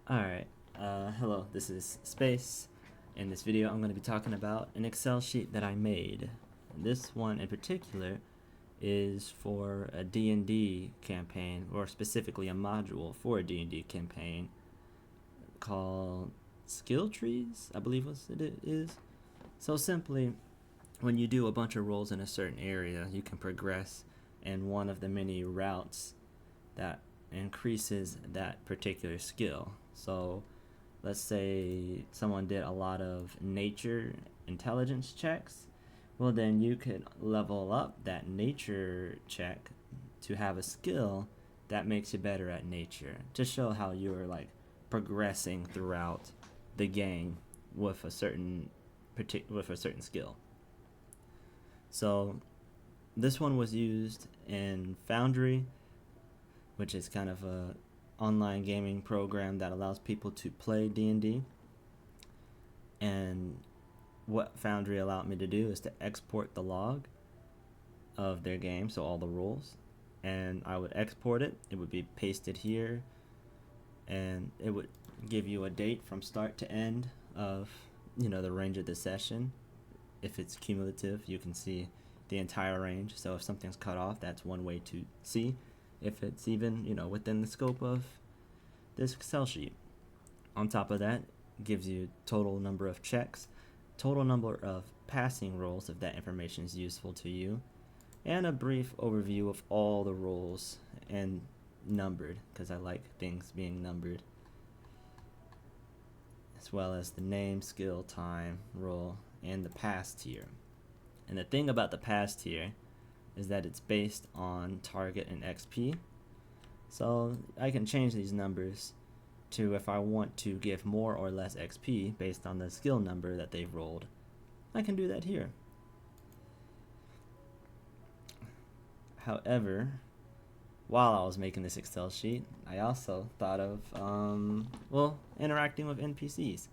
Alright, hello, this is Space. In this video, I'm going to be talking about an Excel sheet that I made. This one in particular is for a D&D campaign, or specifically a module for a D&D campaign called Skill Trees, I believe it is. So simply, when you do a bunch of rolls in a certain area, you can progress in one of the many routes that increases that particular skill. So let's say someone did a lot of nature intelligence checks. Well, then you could level up that nature check to have a skill that makes you better at nature, to show how you're like progressing throughout the game with a certain skill. So this one was used in Foundry, which is kind of a online gaming program that allows people to play D&D. And what Foundry allowed me to do is to export the log of their game, so all the rules, and I would export it. It would be pasted here, and it would give you a date from start to end of the range of the session. If it's cumulative, you can see the entire range. So if something's cut off, that's one way to see if it's even within the scope of this Excel sheet. On top of that, gives you total number of checks, total number of passing rolls if that information is useful to you, and a brief overview of all the rolls and numbered, because I like things being numbered, as well as the name, skill, time, roll, and the pass tier. And the thing about the pass tier is that it's based on target and XP. So I can change these numbers to if I want to give more or less XP based on the skill number that they've rolled. I can do that here. However, while I was making this Excel sheet, I also thought of interacting with NPCs.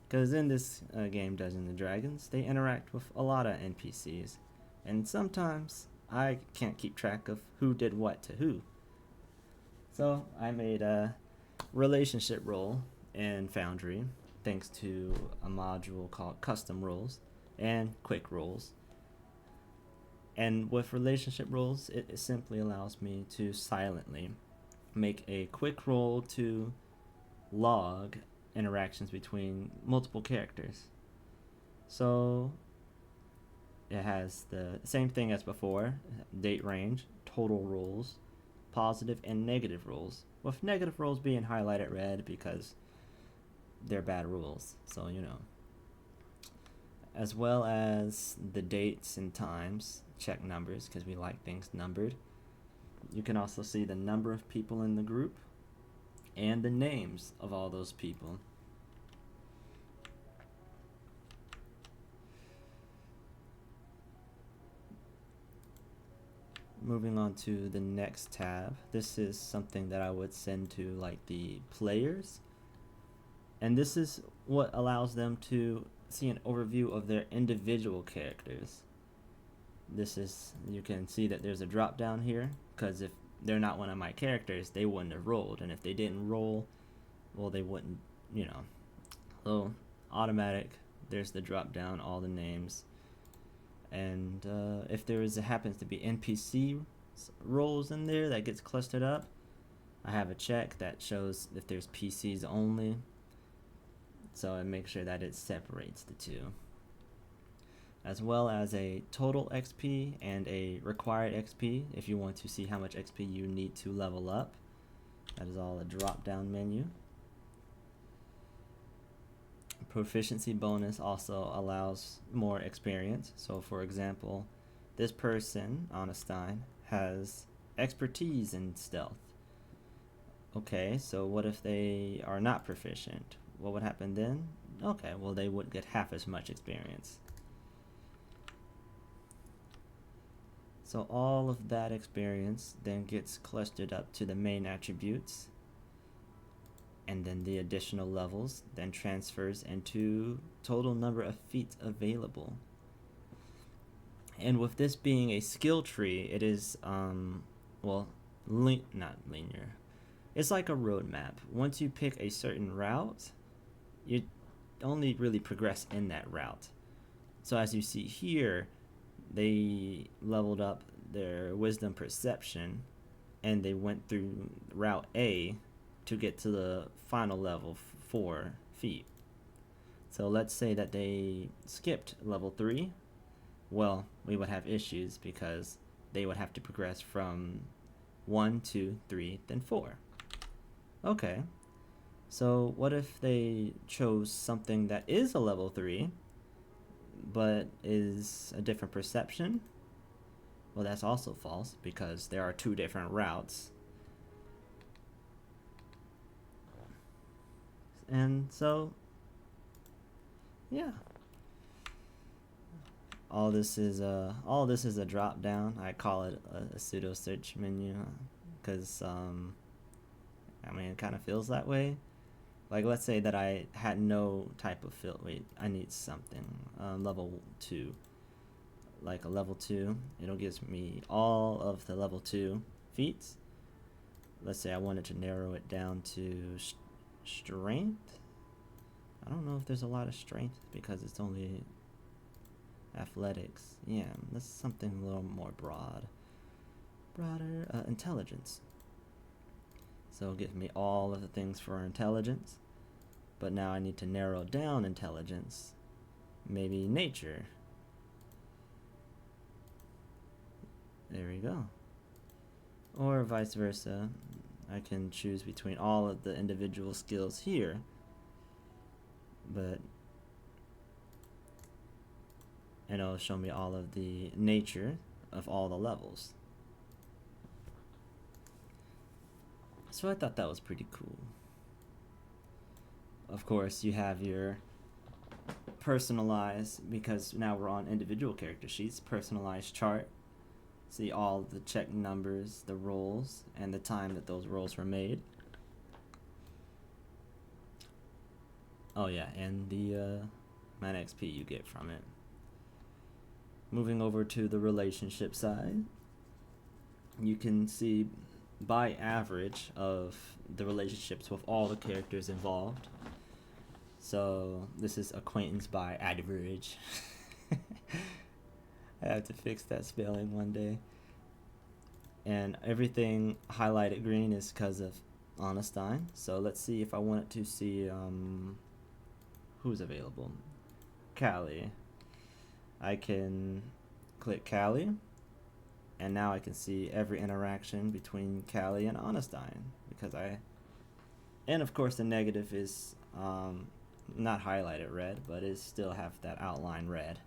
Because in this game, Dungeons and Dragons, they interact with a lot of NPCs. And sometimes I can't keep track of who did what to who. So I made a relationship role in Foundry, thanks to a module called Custom Roles and Quick Roles. And with relationship roles, it simply allows me to silently make a quick roll to log interactions between multiple characters. So it has the same thing as before: date range, total rolls, positive and negative rolls, with negative rolls being highlighted red because they're bad rules, so as well as the dates and times, check numbers because we like things numbered. You can also see the number of people in the group and the names of all those people. Moving on to the next tab, this is something that I would send to like the players, and this is what allows them to see an overview of their individual characters. You can see that there's a drop down here, because if they're not one of my characters, they wouldn't have rolled, and if they didn't roll, well, they wouldn't, so automatic, there's the drop down, all the names. And if there happens to be NPC roles in there that gets clustered up, I have a check that shows if there's PCs only, so I make sure that it separates the two, as well as a total XP and a required XP if you want to see how much XP you need to level up. That is all a drop down menu. Proficiency bonus also allows more experience. So for example, this person, Onestein, has expertise in stealth. Okay, so what if they are not proficient? What would happen then? Okay, well, they would get half as much experience. So all of that experience then gets clustered up to the main attributes, and then the additional levels then transfers into total number of feats available. And with this being a skill tree, it is not linear. it's like a roadmap. Once you pick a certain route, you only really progress in that route. So as you see here, they leveled up their wisdom perception, and they went through route A to get to the final level 4 feat. So let's say that they skipped level 3. Well, we would have issues because they would have to progress from 1, 2, 3, then 4. Okay, so what if they chose something that is a level 3 but is a different perception? Well, that's also false because there are 2 different routes. And so, yeah. All this is a drop down. I call it a pseudo search menu because I mean, it kind of feels that way. Like, let's say that I had no type of field. Wait, I need something. Level 2. Like a level 2. It'll give me all of the level 2 feats. Let's say I wanted to narrow it down to strength. I don't know if there's a lot of strength because it's only athletics. Yeah, that's something a little more broader. Intelligence. So it'll give me all of the things for intelligence. But now I need to narrow down intelligence. Maybe nature. There we go. Or vice versa. I can choose between all of the individual skills here. But and it'll show me all of the nature of all the levels. So I thought that was pretty cool. Of course, you have your personalized, because now we're on individual character sheets, personalized chart. See all the check numbers, the rolls, and the time that those rolls were made. Oh yeah, and the amount of XP you get from it. Moving over to the relationship side, you can see by average of the relationships with all the characters involved. So this is acquaintance by average. I have to fix that spelling one day. And everything highlighted green is because of Onstein. So let's see if I wanted to see who's available. Callie. I can click Callie, and now I can see every interaction between Callie and Onstein because and of course the negative is not highlighted red, but it still have that outline red.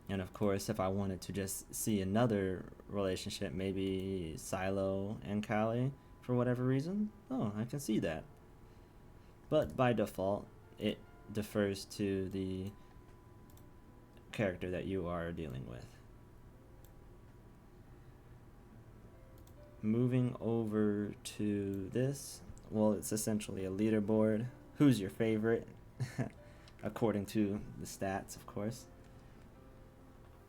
And of course, if I wanted to just see another relationship, maybe Silo and Callie for whatever reason, oh, I can see that. But by default, it defers to the character that you are dealing with. Moving over to this, well, it's essentially a leaderboard. Who's your favorite? According to the stats, of course.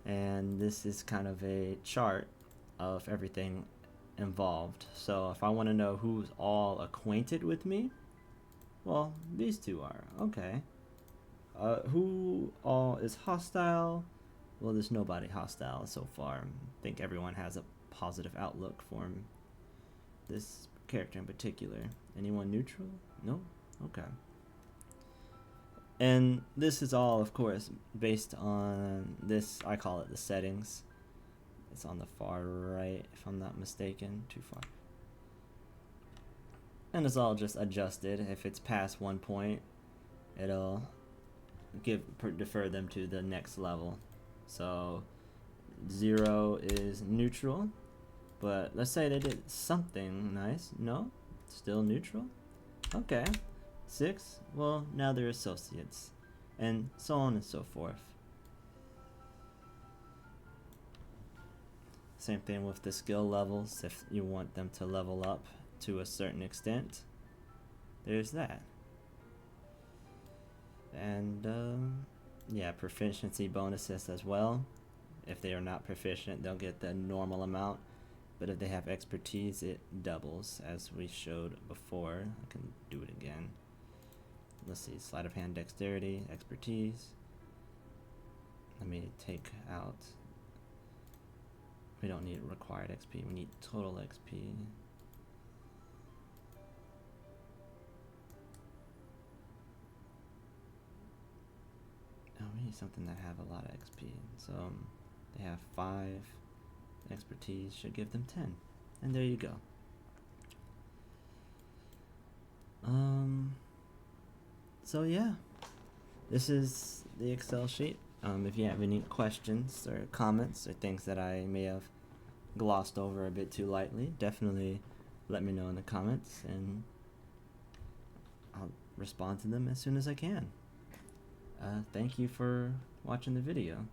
And this is kind of a chart of everything involved. So if I want to know who's all acquainted with me, well, these two are. Okay. Who all is hostile? Well, there's nobody hostile so far. I think everyone has a positive outlook for this character in particular. Anyone neutral? No? Okay. And this is all, of course, based on this, I call it the settings. It's on the far right, if I'm not mistaken. Too far. And it's all just adjusted. If it's past 1 point, it'll defer them to the next level. So 0 is neutral, but let's say they did something nice. No? Still neutral? Okay. 6, well, now they're associates, and so on and so forth. Same thing with the skill levels. If you want them to level up to a certain extent, there's that. And yeah, proficiency bonuses as well. If they are not proficient, they'll get the normal amount. but if they have expertise, it doubles, as we showed before. I can do it again. Let's see, sleight of hand, dexterity, expertise. Let me take out, we don't need required XP, we need total XP. Oh, we need something that have a lot of XP. So they have 5 expertise, should give them 10. And there you go. So yeah, this is the Excel sheet. If you have any questions or comments or things that I may have glossed over a bit too lightly, definitely let me know in the comments and I'll respond to them as soon as I can. Thank you for watching the video.